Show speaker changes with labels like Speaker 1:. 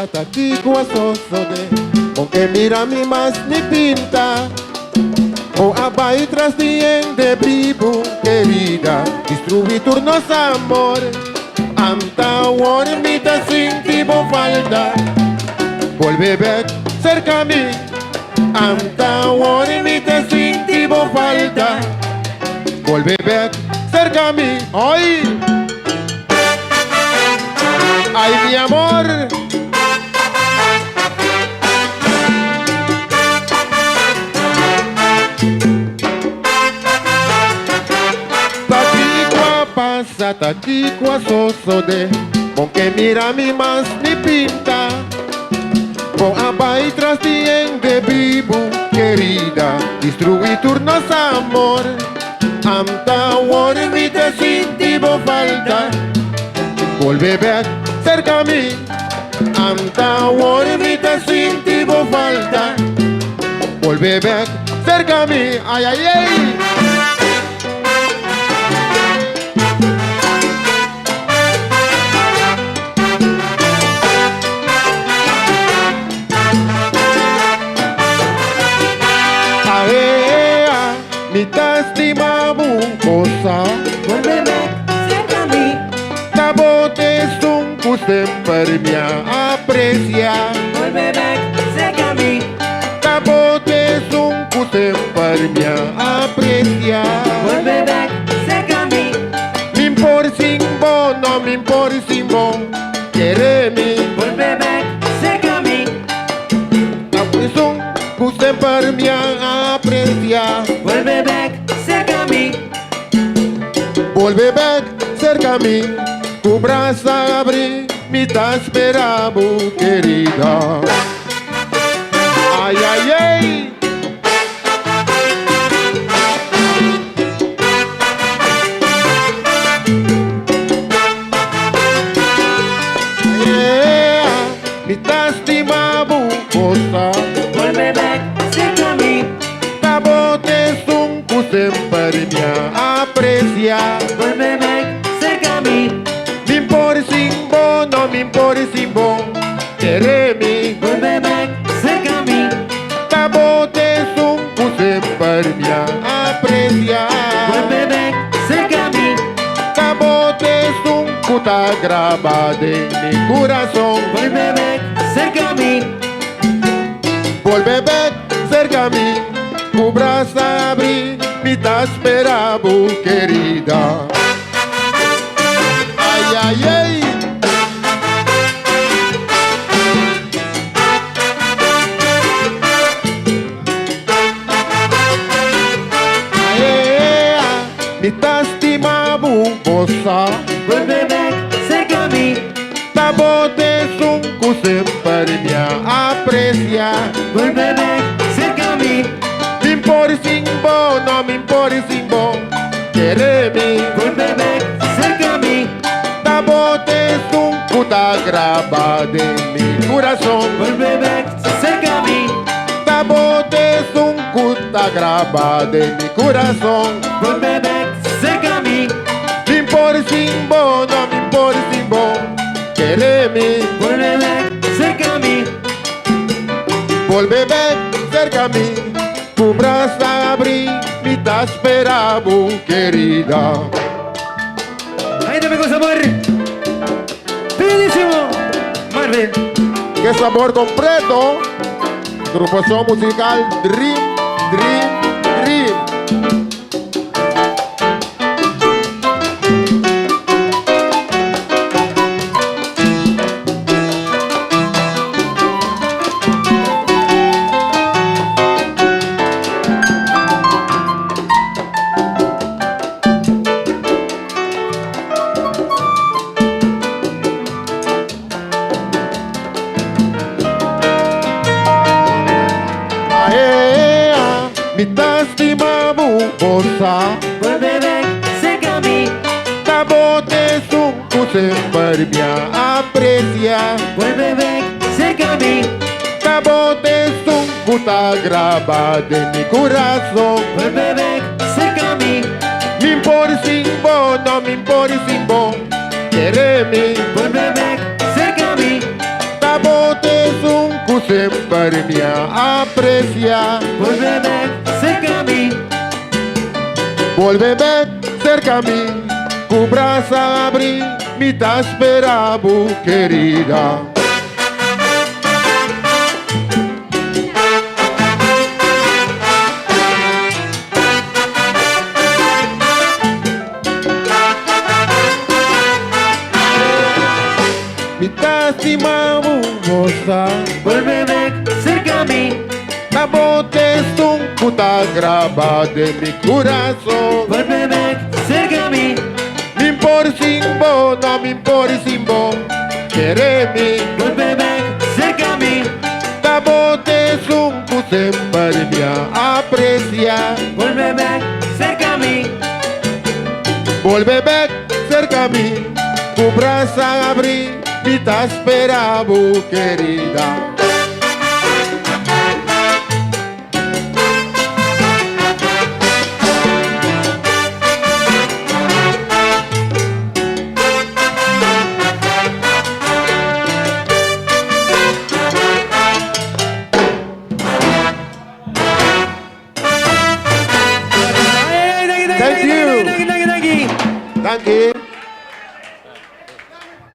Speaker 1: pasa, tatico asosode, aunque mira mi más ni pinta. O abai tras de vivo, querida, distribuir nos amor. Anta warmita sin tipo falta, vuelve back cerca a mí. Anta warmita sin tipo falta, vuelve back cerca a mí. ¡Ay! ¡Ay, mi amor! Pasa tatico asosode, aunque mira mi más ni pinta. O abai tras de vivo, querida, distribuir turnos amor. Amta warmita sin tipo falta, vuelve back cerca a mí. Amta warmita sin tipo falta, vuelve back cerca a mí. Ay, ay, ay. Mi estima cosa,
Speaker 2: vuelve cerca a mí.
Speaker 1: Tabote un custem per mia aprecia.
Speaker 2: Vuelve cerca a mí.
Speaker 1: Tabote un custem per mia aprecia.
Speaker 2: Vuelve cerca a mí.
Speaker 1: Mi impor simbo, no mi impor simbo, quiere mi.
Speaker 2: Vuelve cerca a mí.
Speaker 1: Tabote un custem per mia aprecia.
Speaker 2: Vuelve cerca a mí.
Speaker 1: Vuelve back cerca a mí, tu brazo abrí, mi te esperaba, querida. Ay, ay, ay. Mi te estimaba cosa,
Speaker 2: vuelve cerca a mí.
Speaker 1: Tabote un cusem per mia aprecia.
Speaker 2: Vuelve cerca a mí.
Speaker 1: Mi impor simbo, no mi impor simbo, quiere mi.
Speaker 2: Vuelve cerca a mí.
Speaker 1: Tabote un cusem per mia aprecia.
Speaker 2: Vuelve cerca a mí.
Speaker 1: Tabote un cuta grabada en mi corazón.
Speaker 2: Vuelve cerca a mí.
Speaker 1: Vuelve back cerca a mí, tu brazo abrí, mi te esperaba, querida. Ay, ay, ay. Mi te estimaba cosa,
Speaker 2: Vuelve cerca a mí.
Speaker 1: Tabote un cusem per mia aprecia.
Speaker 2: Vuelve cerca a mí.
Speaker 1: Mi impor simbo, no mi impor simbo, quiere mi.
Speaker 2: Vuelve cerca a mí.
Speaker 1: Tabote un cuta grabada en mi corazón.
Speaker 2: Vuelve cerca a mí.
Speaker 1: Tabote un cuta grabada en mi corazón.
Speaker 2: Vuelve cerca a mí.
Speaker 1: Mi impor simbo, no mi impor simbo, quiere mi.
Speaker 2: Vuelve cerca a mí.
Speaker 1: Vuelve back cerca a mí, tu brazo abrí, mi te esperaba, querida.
Speaker 2: Ahí te me con sabor. Pedísimo. Marvel.
Speaker 1: ¡Qué sabor completo! Agrupación musical Dream, Dream, Dream. Mi te estimaba cosa,
Speaker 2: Vuelve cerca a mí.
Speaker 1: Tabote un cusem per mia aprecia.
Speaker 2: Vuelve cerca a mí.
Speaker 1: Tabote un cuta grabada en mi corazón.
Speaker 2: Vuelve cerca a mí.
Speaker 1: Mi impor simbo, no mi impor simbo, quiere mi.
Speaker 2: Vuelve cerca a mí.
Speaker 1: Tabote tú siempre me aprecias.
Speaker 2: Vuelve cerca a mí.
Speaker 1: Vuélveme cerca a mí, tu brazo abrí, mi te esperavo, querida. Mi te estimavo, moza,
Speaker 2: Vuelve cerca a mí.
Speaker 1: la bote es un puta grabada de mi corazón.
Speaker 2: Vuelve cerca a mí.
Speaker 1: Me impor sin vos, no me impor sin vos, quereme.
Speaker 2: Vuelve cerca a mí.
Speaker 1: La bote es un puta me aprecia.
Speaker 2: Vuelve cerca a mí.
Speaker 1: Vuélveme cerca a mí, tu brazo abrí, mi te esperavo, querida. Thank you. Thank you.